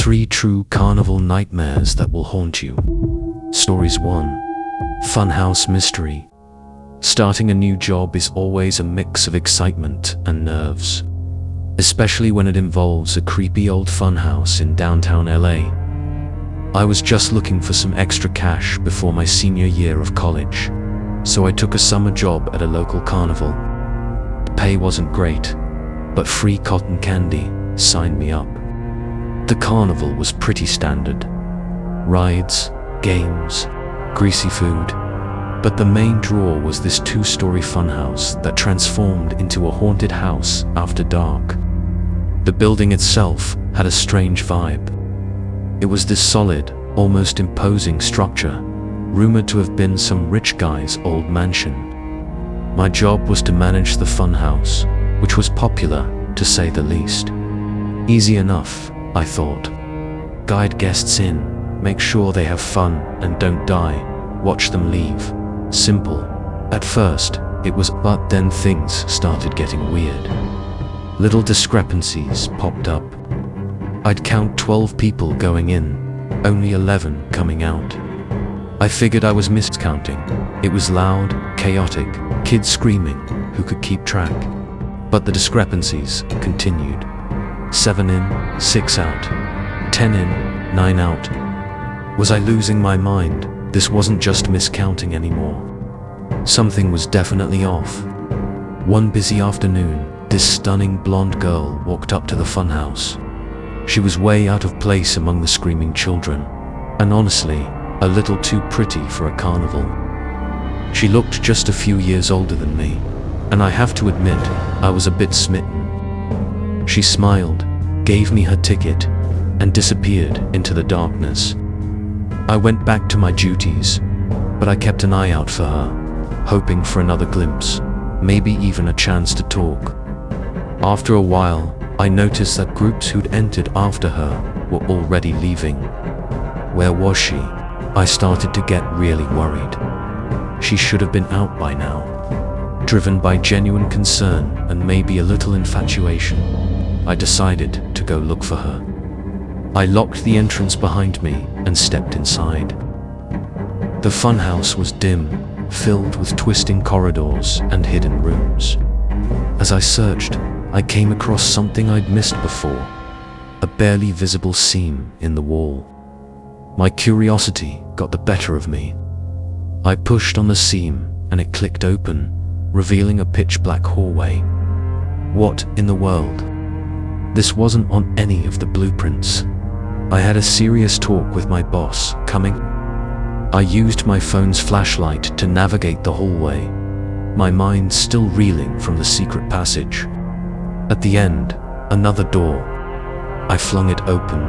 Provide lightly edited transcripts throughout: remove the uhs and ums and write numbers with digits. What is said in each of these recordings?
3 true carnival nightmares that will haunt you. Stories 1. Funhouse mystery. Starting a new job is always a mix of excitement and nerves, especially when it involves a creepy old funhouse in downtown LA. I was just looking for some extra cash before my senior year of college, so I took a summer job at a local carnival. The pay wasn't great, but free cotton candy signed me up. The carnival was pretty standard. Rides, games, greasy food. But the main draw was this 2-story funhouse that transformed into a haunted house after dark. The building itself had a strange vibe. It was this solid, almost imposing structure, rumored to have been some rich guy's old mansion. My job was to manage the funhouse, which was popular, to say the least. Easy enough, I thought. Guide guests in, make sure they have fun and don't die, watch them leave. Simple. At first, it was, but then things started getting weird. Little discrepancies popped up. I'd count 12 people going in, only 11 coming out. I figured I was miscounting. It was loud, chaotic, kids screaming, who could keep track? But the discrepancies continued. 7 in, 6 out. 10 in, 9 out. Was I losing my mind? This wasn't just miscounting anymore. Something was definitely off. One busy afternoon, this stunning blonde girl walked up to the funhouse. She was way out of place among the screaming children, and honestly, a little too pretty for a carnival. She looked just a few years older than me, and I have to admit, I was a bit smitten. She smiled, gave me her ticket, and disappeared into the darkness. I went back to my duties, but I kept an eye out for her, hoping for another glimpse, maybe even a chance to talk. After a while, I noticed that groups who'd entered after her were already leaving. Where was she? I started to get really worried. She should have been out by now. Driven by genuine concern and maybe a little infatuation, I decided to go look for her. I locked the entrance behind me and stepped inside. The funhouse was dim, filled with twisting corridors and hidden rooms. As I searched, I came across something I'd missed before, a barely visible seam in the wall. My curiosity got the better of me. I pushed on the seam and it clicked open, revealing a pitch-black hallway. What in the world? This wasn't on any of the blueprints. I had a serious talk with my boss coming. I used my phone's flashlight to navigate the hallway, my mind still reeling from the secret passage. At the end, another door. I flung it open,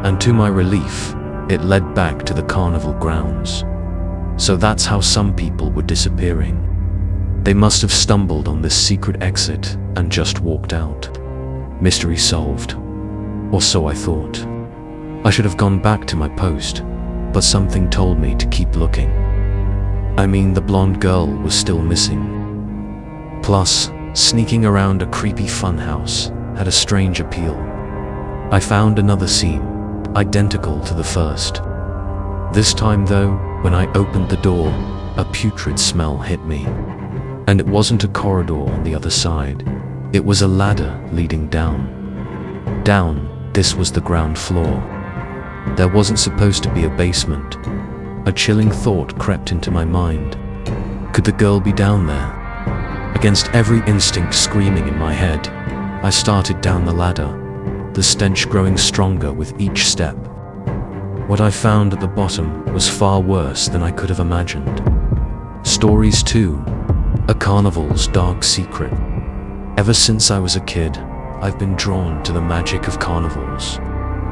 and to my relief, it led back to the carnival grounds. So that's how some people were disappearing. They must have stumbled on this secret exit and just walked out. Mystery solved. Or so I thought. I should have gone back to my post, but something told me to keep looking. I mean, the blonde girl was still missing. Plus, sneaking around a creepy funhouse had a strange appeal. I found another seam, identical to the first. This time though, when I opened the door, a putrid smell hit me. And it wasn't a corridor on the other side. It was a ladder leading down. Down, this was the ground floor. There wasn't supposed to be a basement. A chilling thought crept into my mind. Could the girl be down there? Against every instinct screaming in my head, I started down the ladder, the stench growing stronger with each step. What I found at the bottom was far worse than I could have imagined. Stories 2. A carnival's dark secret. Ever since I was a kid, I've been drawn to the magic of carnivals.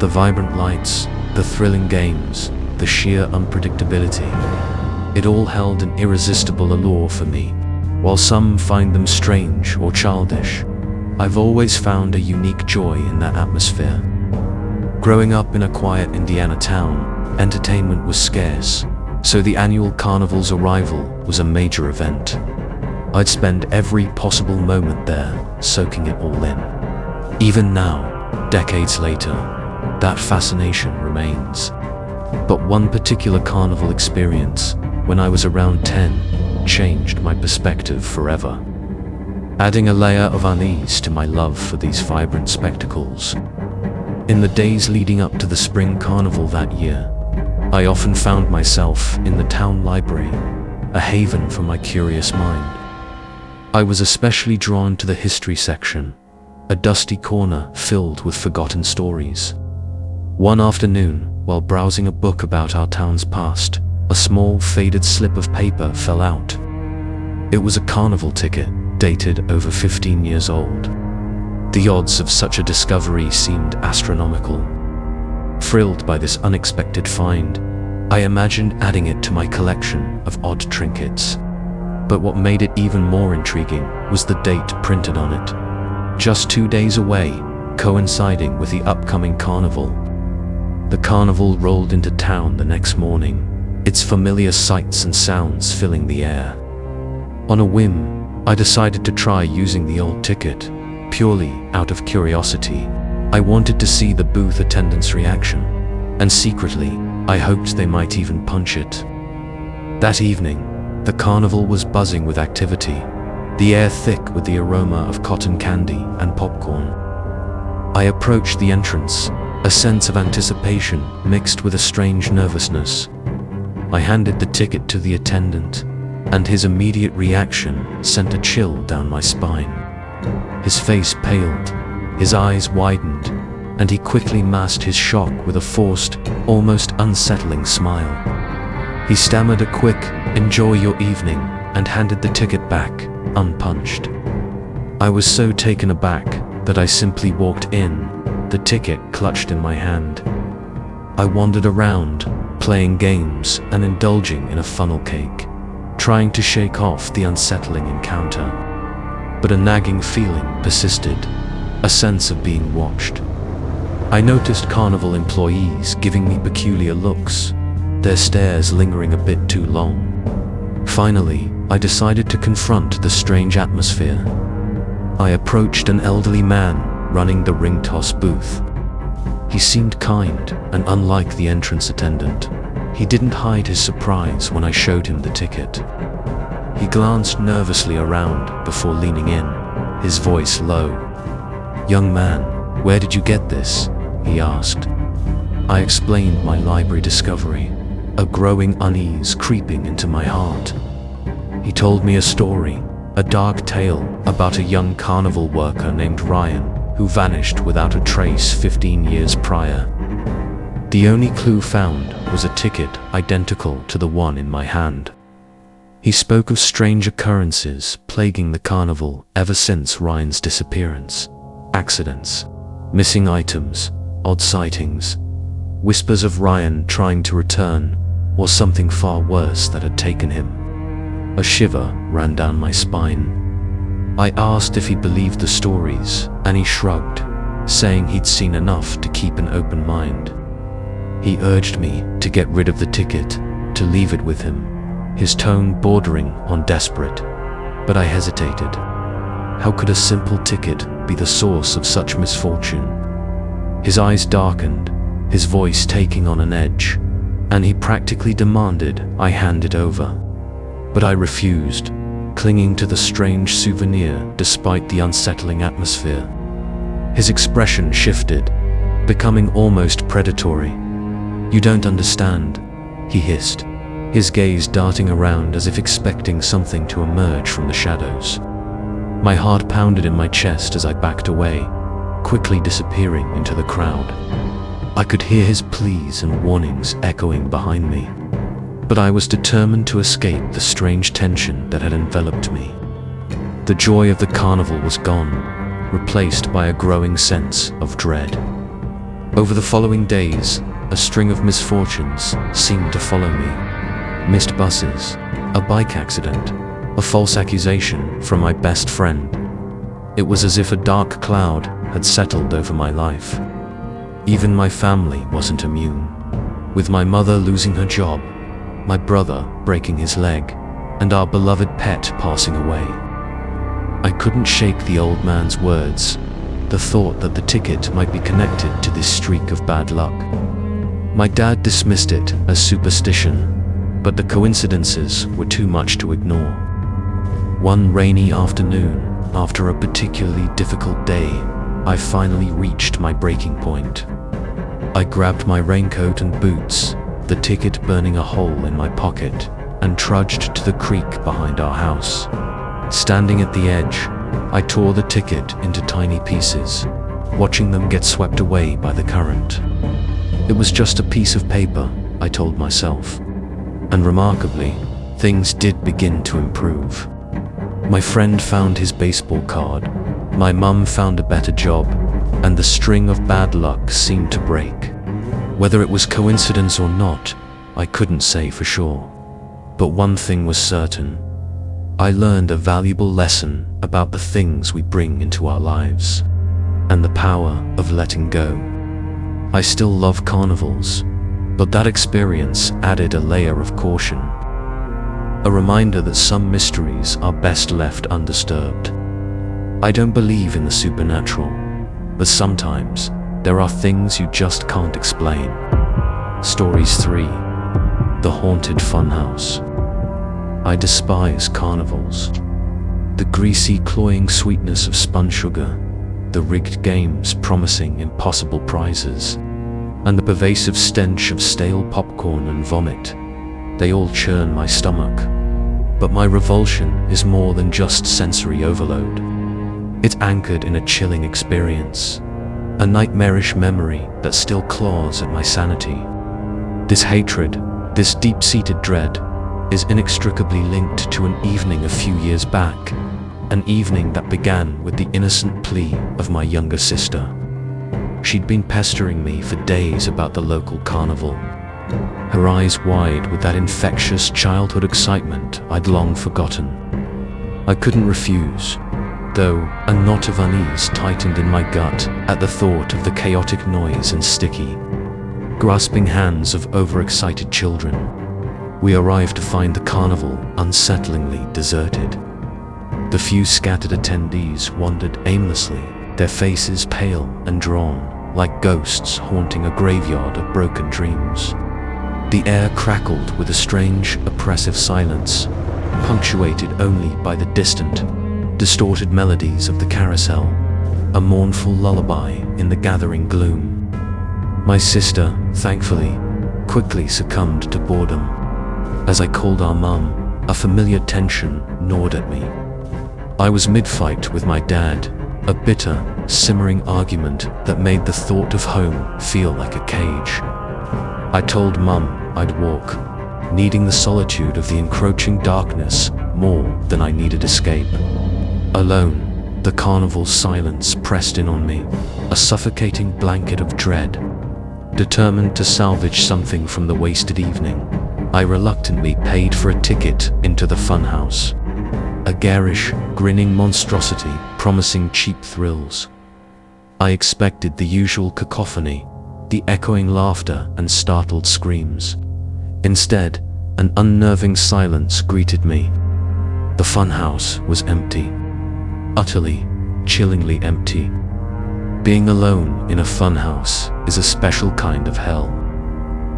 The vibrant lights, the thrilling games, the sheer unpredictability. It all held an irresistible allure for me. While some find them strange or childish, I've always found a unique joy in that atmosphere. Growing up in a quiet Indiana town, entertainment was scarce, so the annual carnival's arrival was a major event. I'd spend every possible moment there, soaking it all in. Even now, decades later, that fascination remains. But one particular carnival experience, when I was around 10, changed my perspective forever, adding a layer of unease to my love for these vibrant spectacles. In the days leading up to the spring carnival that year, I often found myself in the town library, a haven for my curious mind. I was especially drawn to the history section, a dusty corner filled with forgotten stories. One afternoon, while browsing a book about our town's past, a small faded slip of paper fell out. It was a carnival ticket, dated over 15 years old. The odds of such a discovery seemed astronomical. Thrilled by this unexpected find, I imagined adding it to my collection of odd trinkets. But what made it even more intriguing was the date printed on it. Just 2 days away, coinciding with the upcoming carnival. The carnival rolled into town the next morning, its familiar sights and sounds filling the air. On a whim, I decided to try using the old ticket, purely out of curiosity. I wanted to see the booth attendants' reaction, and secretly, I hoped they might even punch it. That evening, the carnival was buzzing with activity, the air thick with the aroma of cotton candy and popcorn. I approached the entrance, a sense of anticipation mixed with a strange nervousness. I handed the ticket to the attendant, and his immediate reaction sent a chill down my spine. His face paled, his eyes widened, and he quickly masked his shock with a forced, almost unsettling smile. He stammered a quick, "Enjoy your evening," and handed the ticket back, unpunched. I was so taken aback that I simply walked in, the ticket clutched in my hand. I wandered around, playing games and indulging in a funnel cake, trying to shake off the unsettling encounter. But a nagging feeling persisted, a sense of being watched. I noticed carnival employees giving me peculiar looks, their stares lingering a bit too long. Finally, I decided to confront the strange atmosphere. I approached an elderly man running the ring toss booth. He seemed kind and unlike the entrance attendant. He didn't hide his surprise when I showed him the ticket. He glanced nervously around before leaning in, his voice low. "Young man, where did you get this?" he asked. I explained my library discovery, a growing unease creeping into my heart. He told me a story, a dark tale about a young carnival worker named Ryan who vanished without a trace 15 years prior. The only clue found was a ticket identical to the one in my hand. He spoke of strange occurrences plaguing the carnival ever since Ryan's disappearance. Accidents, missing items, odd sightings, whispers of Ryan trying to return, or something far worse that had taken him. A shiver ran down my spine. I asked if he believed the stories, and he shrugged, saying he'd seen enough to keep an open mind. He urged me to get rid of the ticket, to leave it with him, his tone bordering on desperate, but I hesitated. How could a simple ticket be the source of such misfortune? His eyes darkened, his voice taking on an edge, and he practically demanded I hand it over. But I refused, clinging to the strange souvenir despite the unsettling atmosphere. His expression shifted, becoming almost predatory. "You don't understand," he hissed, his gaze darting around as if expecting something to emerge from the shadows. My heart pounded in my chest as I backed away, quickly disappearing into the crowd. I could hear his pleas and warnings echoing behind me, but I was determined to escape the strange tension that had enveloped me. The joy of the carnival was gone, replaced by a growing sense of dread. Over the following days, a string of misfortunes seemed to follow me. Missed buses, a bike accident, a false accusation from my best friend. It was as if a dark cloud had settled over my life. Even my family wasn't immune, with my mother losing her job, my brother breaking his leg, and our beloved pet passing away. I couldn't shake the old man's words. the thought that the ticket might be connected to this streak of bad luck. My dad dismissed it as superstition, but the coincidences were too much to ignore. One rainy afternoon, after a particularly difficult day, I finally reached my breaking point. I grabbed my raincoat and boots, the ticket burning a hole in my pocket, and trudged to the creek behind our house. Standing at the edge, I tore the ticket into tiny pieces, watching them get swept away by the current. It was just a piece of paper, I told myself. And remarkably, things did begin to improve. My friend found his baseball card, my mum found a better job, and the string of bad luck seemed to break. Whether it was coincidence or not, I couldn't say for sure. But one thing was certain. I learned a valuable lesson about the things we bring into our lives, and the power of letting go. I still love carnivals, but that experience added a layer of caution. A reminder that some mysteries are best left undisturbed. I don't believe in the supernatural, but sometimes there are things you just can't explain. Stories 3. The Haunted Funhouse. I despise carnivals. The greasy, cloying sweetness of spun sugar, the rigged games promising impossible prizes, and the pervasive stench of stale popcorn and vomit. They all churn my stomach. But my revulsion is more than just sensory overload. It's anchored in a chilling experience, a nightmarish memory that still claws at my sanity. This hatred, this deep-seated dread, is inextricably linked to an evening a few years back, an evening that began with the innocent plea of my younger sister. She'd been pestering me for days about the local carnival, her eyes wide with that infectious childhood excitement I'd long forgotten. I couldn't refuse, though a knot of unease tightened in my gut at the thought of the chaotic noise and sticky, grasping hands of overexcited children. We arrived to find the carnival unsettlingly deserted. The few scattered attendees wandered aimlessly, their faces pale and drawn, like ghosts haunting a graveyard of broken dreams. The air crackled with a strange, oppressive silence, punctuated only by the distant, distorted melodies of the carousel, a mournful lullaby in the gathering gloom. My sister, thankfully, quickly succumbed to boredom. As I called our mum, a familiar tension gnawed at me. I was mid-fight with my dad, a bitter, simmering argument that made the thought of home feel like a cage. I told Mum I'd walk, needing the solitude of the encroaching darkness more than I needed escape. Alone, the carnival's silence pressed in on me, a suffocating blanket of dread. Determined to salvage something from the wasted evening, I reluctantly paid for a ticket into the funhouse. A garish, grinning monstrosity promising cheap thrills. I expected the usual cacophony, the echoing laughter and startled screams. Instead, an unnerving silence greeted me. The funhouse was empty. Utterly, chillingly empty. Being alone in a funhouse is a special kind of hell.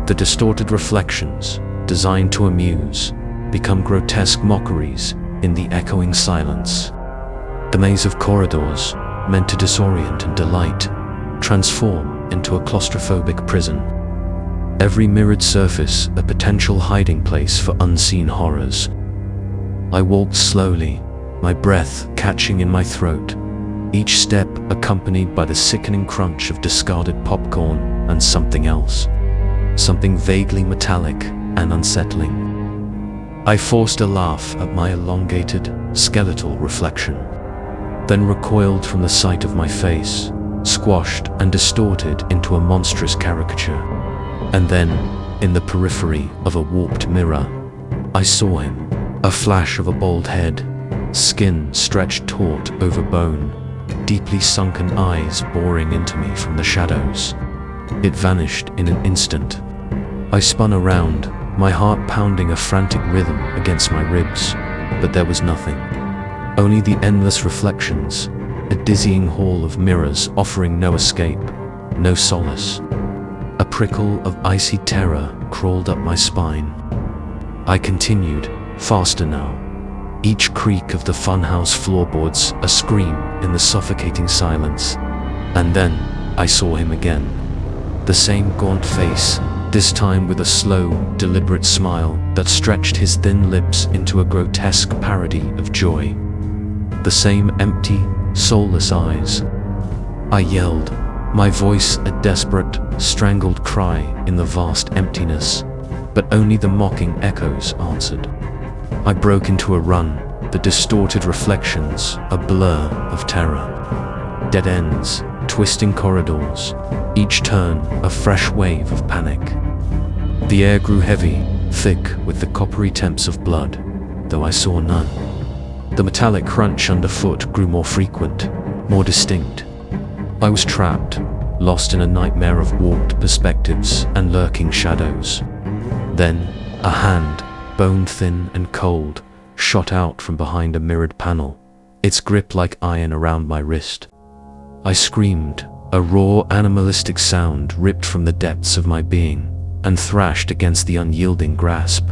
The distorted reflections, designed to amuse, become grotesque mockeries in the echoing silence. The maze of corridors, meant to disorient and delight, transform into a claustrophobic prison. Every mirrored surface a potential hiding place for unseen horrors. I walked slowly, my breath catching in my throat, each step accompanied by the sickening crunch of discarded popcorn and something else, something vaguely metallic and unsettling. I forced a laugh at my elongated, skeletal reflection, then recoiled from the sight of my face, squashed and distorted into a monstrous caricature. And then, in the periphery of a warped mirror, I saw him, a flash of a bald head, skin stretched taut over bone, deeply sunken eyes boring into me from the shadows. It vanished in an instant. I spun around, my heart pounding a frantic rhythm against my ribs, but there was nothing. Only the endless reflections, a dizzying hall of mirrors offering no escape, no solace. A prickle of icy terror crawled up my spine. I continued, faster now. Each creak of the funhouse floorboards a scream in the suffocating silence. And then, I saw him again. The same gaunt face, this time with a slow, deliberate smile that stretched his thin lips into a grotesque parody of joy. The same empty, soulless eyes. I yelled, my voice a desperate, strangled cry in the vast emptiness, but only the mocking echoes answered. I broke into a run, the distorted reflections a blur of terror. Dead ends, twisting corridors, each turn a fresh wave of panic. The air grew heavy, thick with the coppery temps of blood, though I saw none. The metallic crunch underfoot grew more frequent, more distinct. I was trapped, lost in a nightmare of warped perspectives and lurking shadows. Then, a hand, bone-thin and cold, shot out from behind a mirrored panel, its grip like iron around my wrist. I screamed, a raw, animalistic sound ripped from the depths of my being, and thrashed against the unyielding grasp.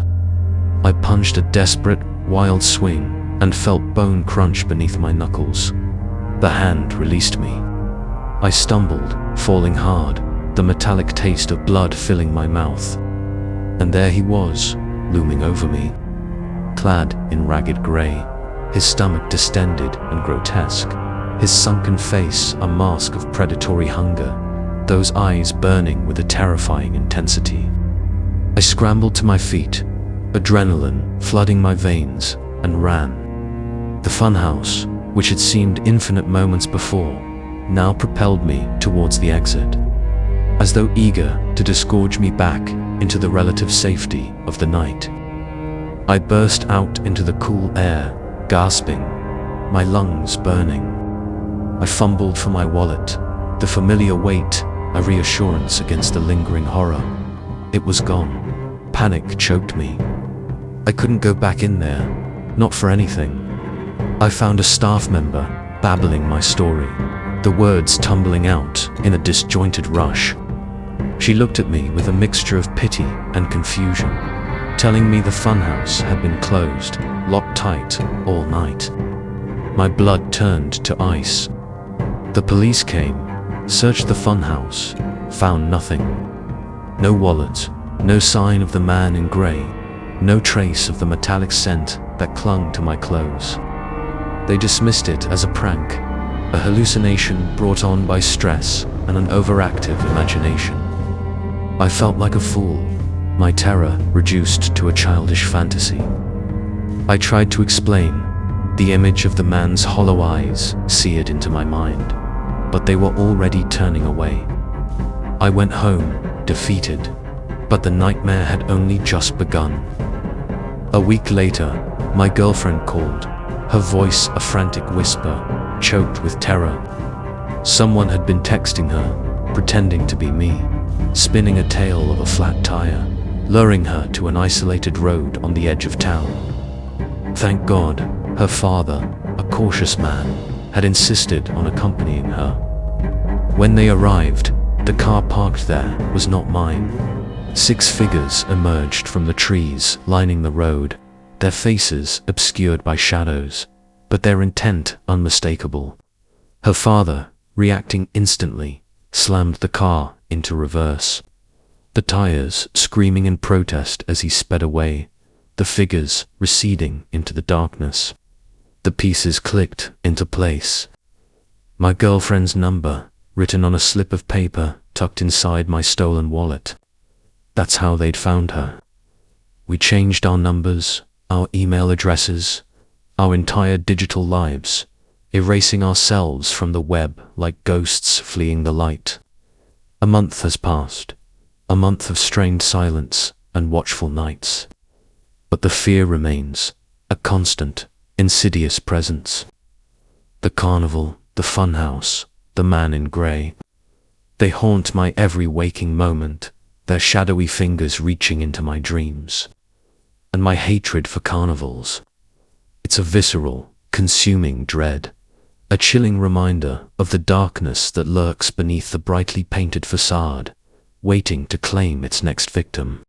I punched a desperate, wild swing, and felt bone crunch beneath my knuckles. The hand released me. I stumbled, falling hard, the metallic taste of blood filling my mouth. And there he was, looming over me. Clad in ragged grey, his stomach distended and grotesque, his sunken face a mask of predatory hunger, those eyes burning with a terrifying intensity. I scrambled to my feet, adrenaline flooding my veins, and ran. The funhouse, which had seemed infinite moments before, now propelled me towards the exit, as though eager to disgorge me back into the relative safety of the night. I burst out into the cool air, gasping, my lungs burning. I fumbled for my wallet, the familiar weight, a reassurance against the lingering horror. It was gone. Panic choked me. I couldn't go back in there, not for anything. I found a staff member, babbling my story, the words tumbling out in a disjointed rush. She looked at me with a mixture of pity and confusion, telling me the funhouse had been closed, locked tight, all night. My blood turned to ice. The police came, searched the funhouse, found nothing. No wallet, no sign of the man in grey, no trace of the metallic scent that clung to my clothes. They dismissed it as a prank, a hallucination brought on by stress and an overactive imagination. I felt like a fool, my terror reduced to a childish fantasy. I tried to explain, the image of the man's hollow eyes seared into my mind, but they were already turning away. I went home, defeated, but the nightmare had only just begun. A week later, my girlfriend called, her voice a frantic whisper, choked with terror. Someone had been texting her, pretending to be me, spinning a tale of a flat tire, luring her to an isolated road on the edge of town. Thank God, her father, a cautious man, had insisted on accompanying her. When they arrived, the car parked there was not mine. 6 figures emerged from the trees lining the road, their faces obscured by shadows, but their intent unmistakable. Her father, reacting instantly, slammed the car into reverse. The tires screaming in protest as he sped away, the figures receding into the darkness. The pieces clicked into place. My girlfriend's number, written on a slip of paper tucked inside my stolen wallet. That's how they'd found her. We changed our numbers, our email addresses, our entire digital lives, erasing ourselves from the web like ghosts fleeing the light. A month has passed, a month of strained silence and watchful nights. But the fear remains, a constant, insidious presence. The carnival, the funhouse, the man in grey. They haunt my every waking moment, their shadowy fingers reaching into my dreams. And my hatred for carnivals. It's a visceral, consuming dread, a chilling reminder of the darkness that lurks beneath the brightly painted facade, waiting to claim its next victim.